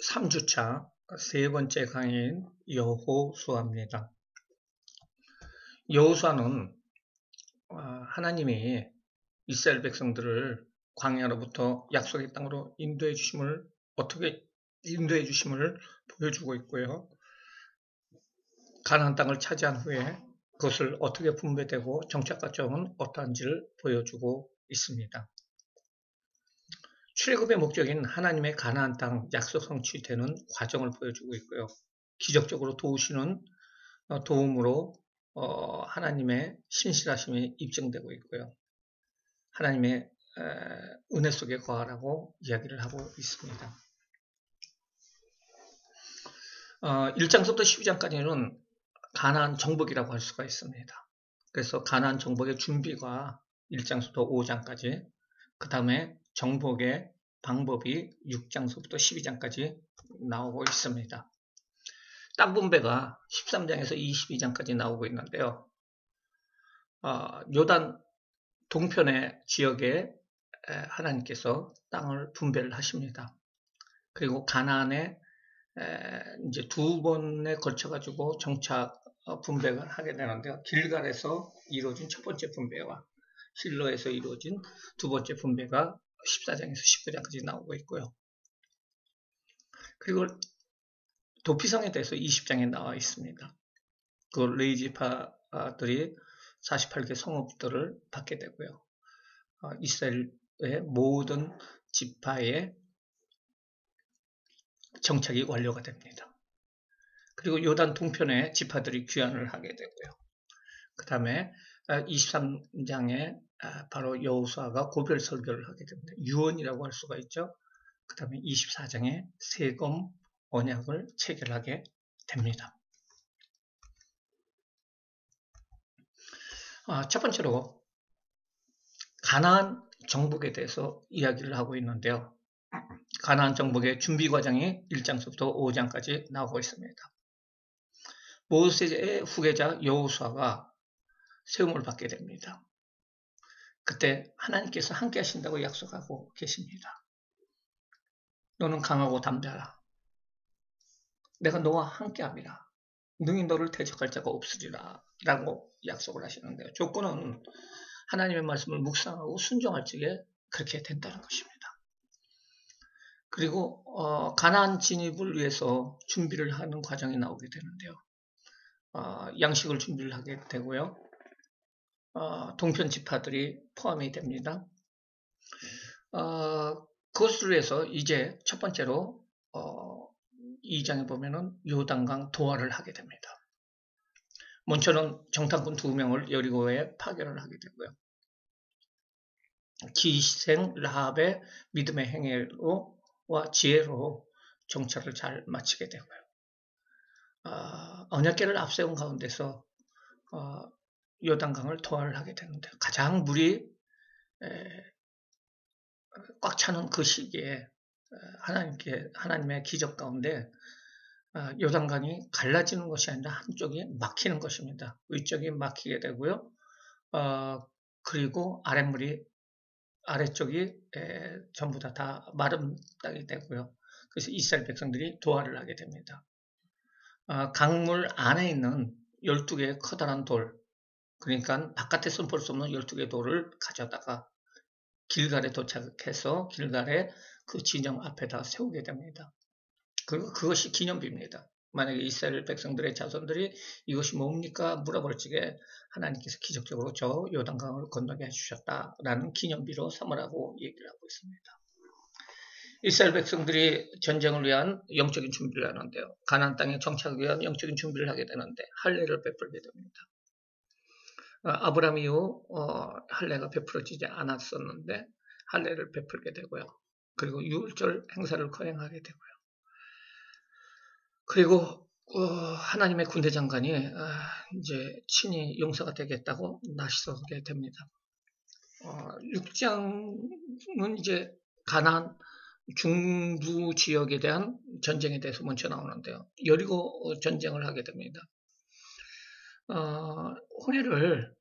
3주차 세 번째 강의인 여호수아입니다. 여호수아는 하나님이 이스라엘 백성들을 광야로부터 약속의 땅으로 어떻게 인도해 주심을 보여주고 있고요. 가나안 땅을 차지한 후에 그것을 어떻게 분배되고 정착 과정은 어떠한지를 보여주고 있습니다. 출애굽의 목적인 하나님의 가나안 땅 약속 성취되는 과정을 보여주고 있고요. 기적적으로 도우시는 도움으로 하나님의 신실하심이 입증되고 있고요. 하나님의 은혜 속에 거하라고 이야기를 하고 있습니다. 1장부터 12장까지는 가나안 정복이라고 할 수가 있습니다. 그래서 가나안 정복의 준비가 1장부터 5장까지, 그 다음에 정복의 방법이 6장부터 12장까지 나오고 있습니다. 땅 분배가 13장에서 22장까지 나오고 있는데요. 요단 동편의 지역에 하나님께서 땅을 분배를 하십니다. 그리고 가나안에 이제 두 번에 걸쳐가지고 정착 분배를 하게 되는데요. 길갈에서 이루어진 첫 번째 분배와 실로에서 이루어진 두 번째 분배가 14장에서 19장까지 나오고 있고요. 그리고 도피성에 대해서 20장에 나와 있습니다. 그 레이지파들이 48개 성읍들을 받게 되고요. 이스라엘의 모든 지파의 정착이 완료가 됩니다. 그리고 요단 동편에 지파들이 귀환을 하게 되고요. 그 다음에 23장에 바로 여호수아가 고별 설교를 하게 됩니다. 유언이라고 할 수가 있죠. 그 다음에 24장에 세금 언약을 체결하게 됩니다. 첫 번째로 가나안 정복에 대해서 이야기를 하고 있는데요. 가나안 정복의 준비 과정이 1장부터 5장까지 나오고 있습니다. 모세의 후계자 여호수아가 세움을 받게 됩니다. 그때 하나님께서 함께 하신다고 약속하고 계십니다. 너는 강하고 담대하라. 내가 너와 함께함이라. 능히 너를 대적할 자가 없으리라 라고 약속을 하시는데요. 조건은 하나님의 말씀을 묵상하고 순종할 적에 그렇게 된다는 것입니다. 그리고 가나안 진입을 위해서 준비를 하는 과정이 나오게 되는데요. 양식을 준비를 하게 되고요. 동편 지파들이 포함이 됩니다. 그것을 위해서 이제 첫 번째로 2장에 보면은 요단강 도하를 하게 됩니다. 먼저는 정탐꾼 2명을 여리고에 파견을 하게 되고요. 기생 라합의 믿음의 행위와 지혜로 정찰을 잘 마치게 되고요. 언약궤를 앞세운 가운데서 요단강을 도하를 하게 되는데 가장 물이 꽉 차는 그 시기에 하나님의 기적 가운데 요단강이 갈라지는 것이 아니라 한쪽이 막히는 것입니다. 위쪽이 막히게 되고요. 그리고 아래쪽이 전부 다 마른 땅이 되고요. 그래서 이스라엘 백성들이 도하를 하게 됩니다. 강물 안에 있는 12개의 커다란 돌, 그러니까 바깥에서는 볼 수 없는 12개의 돌을 가져다가 길갈에 도착해서 길갈에 그 진영 앞에다 세우게 됩니다. 그리고 그것이 기념비입니다. 만약에 이스라엘 백성들의 자손들이 이것이 뭡니까 물어볼 적에 하나님께서 기적적으로 저 요단강을 건너게 해주셨다라는 기념비로 삼으라고 얘기를 하고 있습니다. 이스라엘 백성들이 전쟁을 위한 영적인 준비를 하는데요. 가나안 땅에 정착을 위한 영적인 준비를 하게 되는데 할례를 베풀게 됩니다. 아브라함 이후 할례가 베풀어지지 않았었는데 할례를 베풀게 되고요. 그리고 유월절 행사를 거행하게 되고요. 그리고 하나님의 군대 장관이 이제 친히 용사가 되겠다고 나서게 됩니다. 6장은 이제 가나안 중부 지역에 대한 전쟁에 대해서 먼저 나오는데요. 여리고 전쟁을 하게 됩니다. 호레를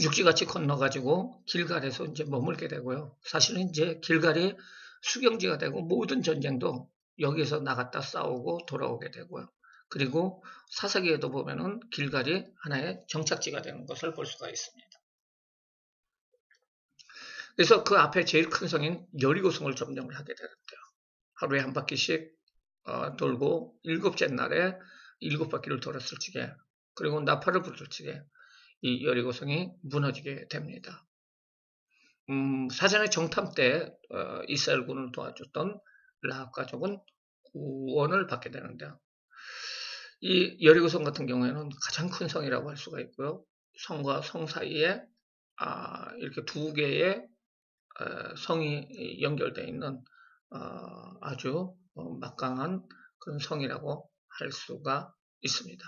육지같이 건너가지고 길갈에서 이제 머물게 되고요. 사실은 이제 길갈이 수경지가 되고 모든 전쟁도 여기서 나갔다 싸우고 돌아오게 되고요. 그리고 사사기에도 보면은 길갈이 하나의 정착지가 되는 것을 볼 수가 있습니다. 그래서 그 앞에 제일 큰 성인 여리고성을 점령을 하게 되는데요. 하루에 한 바퀴씩 돌고 7째 날에 7바퀴를 돌았을 적에, 그리고 나팔을 불을 적에 이 여리고성이 무너지게 됩니다. 사전에 정탐 때 이스라엘군을 도와줬던 라합 가족은 구원을 받게 되는데요. 이 여리고성 같은 경우에는 가장 큰 성이라고 할 수가 있고요. 성과 성 사이에 이렇게 두 개의 성이 연결되어 있는 아주 막강한 그런 성이라고 할 수가 있습니다.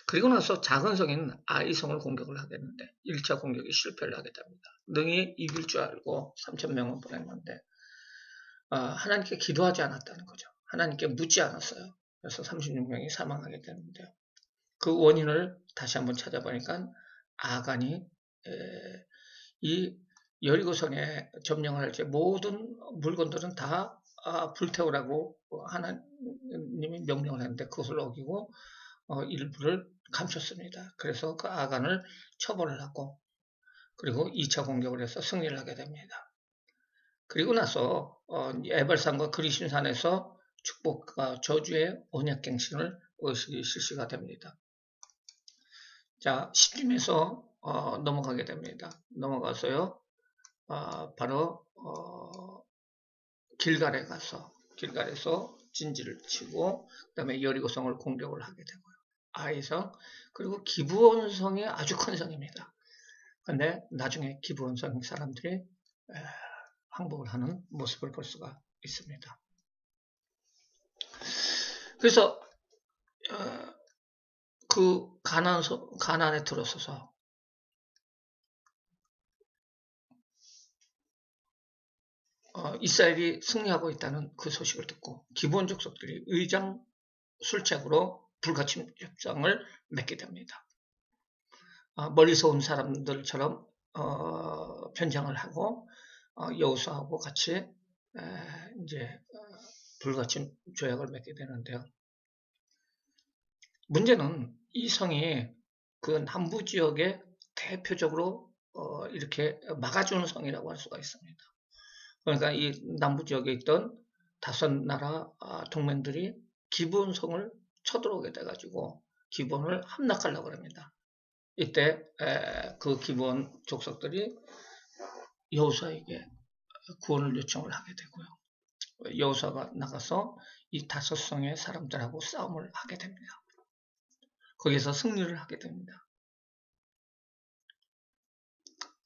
그리고 나서 작은 성인 아이성을 공격을 하겠는데 1차 공격이 실패를 하게 됩니다. 능히 이길 줄 알고 3,000명을 보냈는데 하나님께 기도하지 않았다는 거죠. 하나님께 묻지 않았어요. 그래서 36명이 사망하게 되는데요. 그 원인을 다시 한번 찾아보니까 아간이 이 여리고성에 점령할 때 모든 물건들은 다 불태우라고 하나님이 명령을 했는데 그것을 어기고 일부를 감췄습니다. 그래서 그 아간을 처벌을 하고 그리고 2차 공격을 해서 승리를 하게 됩니다. 그리고 나서 에발산과 그리심산에서 축복과 저주의 언약갱신을 의식이 실시가 됩니다. 자, 시딤에서 넘어가게 됩니다. 넘어가서요. 바로 길갈에서 진지를 치고 그 다음에 여리고성을 공격을 하게 되고요. 아이성 그리고 기브온성이 아주 큰 성입니다. 근데 나중에 기브온성 사람들이 항복을 하는 모습을 볼 수가 있습니다. 그래서 그 가나안에 들어서서 이스라엘이 승리하고 있다는 그 소식을 듣고 기브온 족속들이 의장 술책으로 불가침 협상을 맺게 됩니다. 멀리서 온 사람들처럼 변장을 하고 여호수아하고 같이 이제 불가침 조약을 맺게 되는데요. 문제는 이 성이 그 남부 지역에 대표적으로 이렇게 막아주는 성이라고 할 수가 있습니다. 그러니까 이 남부 지역에 있던 5나라 동맹들이 기브온성을 쳐들어오게 돼가지고 기브온을 함락하려고 합니다. 이때 그 기브온 족속들이 여호수아에게 구원을 요청을 하게 되고요. 여호수아가 나가서 이 5성의 사람들하고 싸움을 하게 됩니다. 거기서 승리를 하게 됩니다.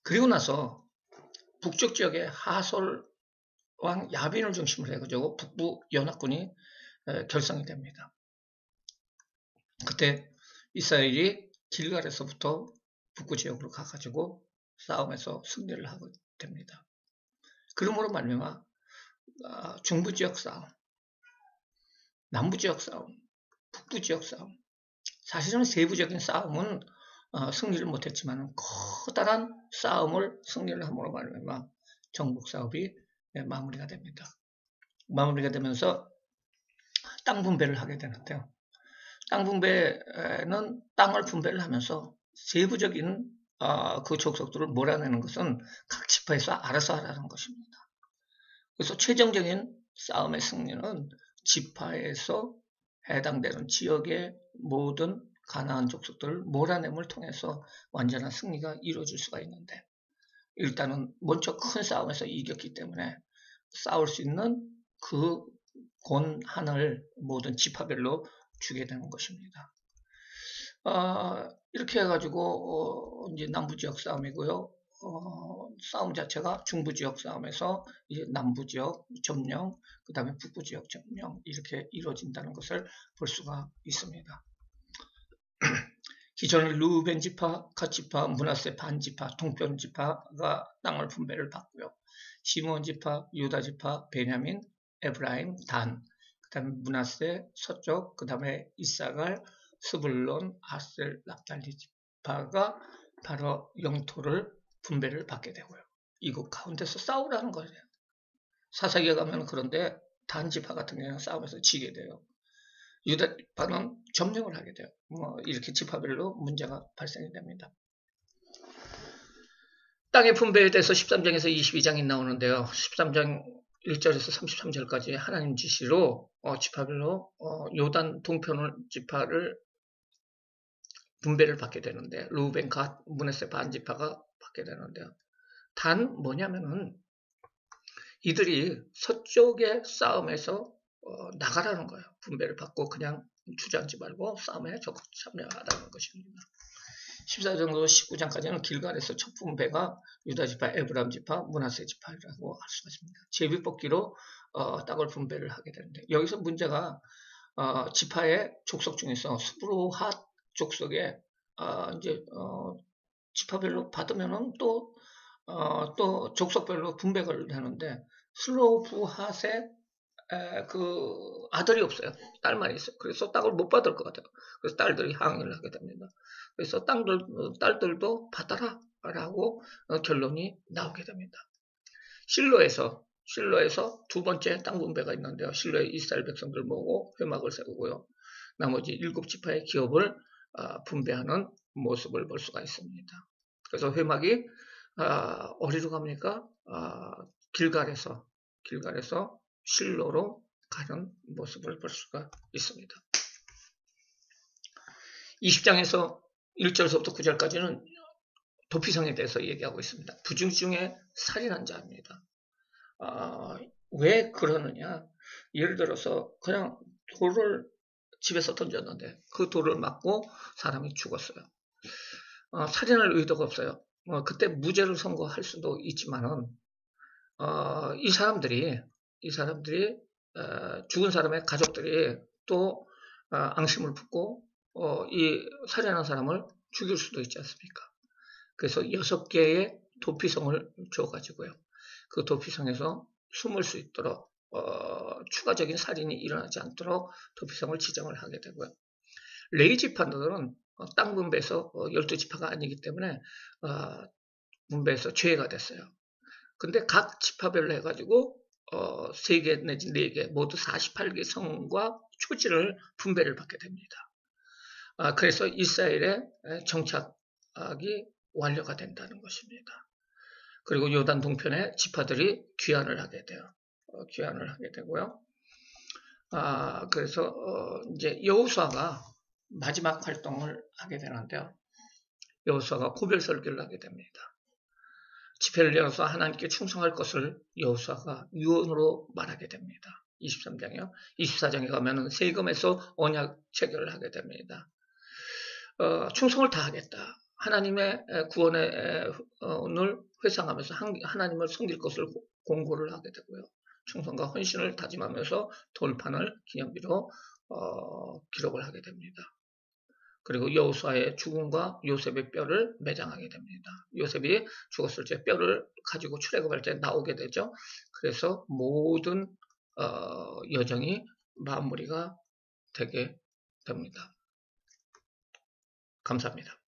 그리고 나서 북쪽 지역에 하솔 왕 야빈을 중심으로 해가지고 북부 연합군이 결성이 됩니다. 그때 이스라엘이 길갈에서부터 북부 지역으로 가가지고 싸움에서 승리를 하게 됩니다. 그러므로 말미암아 중부 지역 싸움, 남부 지역 싸움, 북부 지역 싸움, 사실은 세부적인 싸움은 승리를 못했지만 커다란 싸움을 승리를 함으로 말미암아 정복 사업이 마무리가 됩니다. 마무리가 되면서 땅 분배를 하게 되는데요. 땅 분배는 땅을 분배를 하면서 세부적인 그 족속들을 몰아내는 것은 각 지파에서 알아서 하라는 것입니다. 그래서 최종적인 싸움의 승리는 지파에서 해당되는 지역의 모든 가나안 족속들을 몰아냄을 통해서 완전한 승리가 이루어질 수가 있는데 일단은 먼저 큰 싸움에서 이겼기 때문에 싸울 수 있는 그 권한을 모든 지파별로 주게 되는 것입니다. 이렇게 해가지고 이제 남부지역 싸움이고요. 싸움 자체가 중부지역 싸움에서 이제 남부지역 점령, 그 다음에 북부지역 점령 이렇게 이루어진다는 것을 볼 수가 있습니다. 기존의 루벤 지파, 갓 지파, 므낫세 반 지파, 동편 지파가 땅을 분배를 받고요. 시므온 지파, 유다 지파, 베냐민, 에브라임, 단, 그 다음에 므낫세 서쪽, 그 다음에 이사갈, 스불론, 아셀, 납달리 지파가 바로 영토를 분배를 받게 되고요. 이곳 가운데서 싸우라는 거예요. 사사기에 가면 그런데 단지파 같은 경우는 싸움에서 지게 돼요. 유다 지파는 점령을 하게 돼요. 이렇게 지파별로 문제가 발생이 됩니다. 땅의 분배에 대해서 13장에서 22장이 나오는데요. 13장 1절에서 33절까지 하나님 지시로 지파별로 요단 동편 지파를 분배를 받게 되는데 루벤, 갓, 므낫세 반 지파가 받게 되는데요. 단 뭐냐면은 이들이 서쪽의 싸움에서 나가라는 거예요. 분배를 받고 그냥 주저앉지 말고 싸움에 적극 참여하라는 것입니다. 14장도 19장까지는 길갈에서 첫 분배가 유다 지파, 에브람 지파, 므낫세 지파라고 할 수가 있습니다. 제비뽑기로 땅을 분배를 하게 되는데 여기서 문제가 지파의 족속 중에서 스브로핫 족속에 이제 지파별로 받으면은 또 족속별로 분배가 되는데 슬로브핫의 그 아들이 없어요. 딸만 있어요. 그래서 땅을 못 받을 것 같아요. 그래서 딸들이 항의를 하게 됩니다. 그래서 딸들도 받아라 라고 결론이 나오게 됩니다. 실로에서 두 번째 땅 분배가 있는데요. 실로에 이스라엘 백성들 모으고 회막을 세우고요. 나머지 7지파의 기업을 분배하는 모습을 볼 수가 있습니다. 그래서 회막이 어디로 갑니까? 길갈에서 실로로 가는 모습을 볼 수가 있습니다. 20장에서 1절서부터 9절까지는 도피성에 대해서 얘기하고 있습니다. 부중 중에 살인한 자입니다. 왜 그러느냐? 예를 들어서 그냥 돌을 집에서 던졌는데 그 돌을 맞고 사람이 죽었어요. 살인할 의도가 없어요. 그때 무죄를 선고할 수도 있지만은 이 사람들이 죽은 사람의 가족들이 또 앙심을 품고 이 살인한 사람을 죽일 수도 있지 않습니까? 그래서 6개의 도피성을 줘가지고요. 그 도피성에서 숨을 수 있도록 추가적인 살인이 일어나지 않도록 도피성을 지정을 하게 되고요. 레위 지파들은 땅 분배에서 12지파가 아니기 때문에 분배에서 죄가 됐어요. 근데 각 지파별로 해가지고 3개 내지 4개 모두 48개 성과 초지를 분배를 받게 됩니다. 그래서 이스라엘의 정착이 완료가 된다는 것입니다. 그리고 요단 동편의 지파들이 귀환을 하게 돼요. 귀환을 하게 되고요. 그래서 이제 여호수아가 마지막 활동을 하게 되는데요. 여호수아가 고별 설교를 하게 됩니다. 집회를 열어서 하나님께 충성할 것을 여호수아가 유언으로 말하게 됩니다. 23장이요. 24장에 가면은 세금에서 언약 체결을 하게 됩니다. 충성을 다하겠다. 하나님의 구원의 오늘 회상하면서 하나님을 섬길 것을 공고를 하게 되고요. 충성과 헌신을 다짐하면서 돌판을 기념비로 기록을 하게 됩니다. 그리고 여호수아의 죽음과 요셉의 뼈를 매장하게 됩니다. 요셉이 죽었을 때 뼈를 가지고 출애굽할 때 나오게 되죠. 그래서 모든 여정이 마무리가 되게 됩니다. 감사합니다.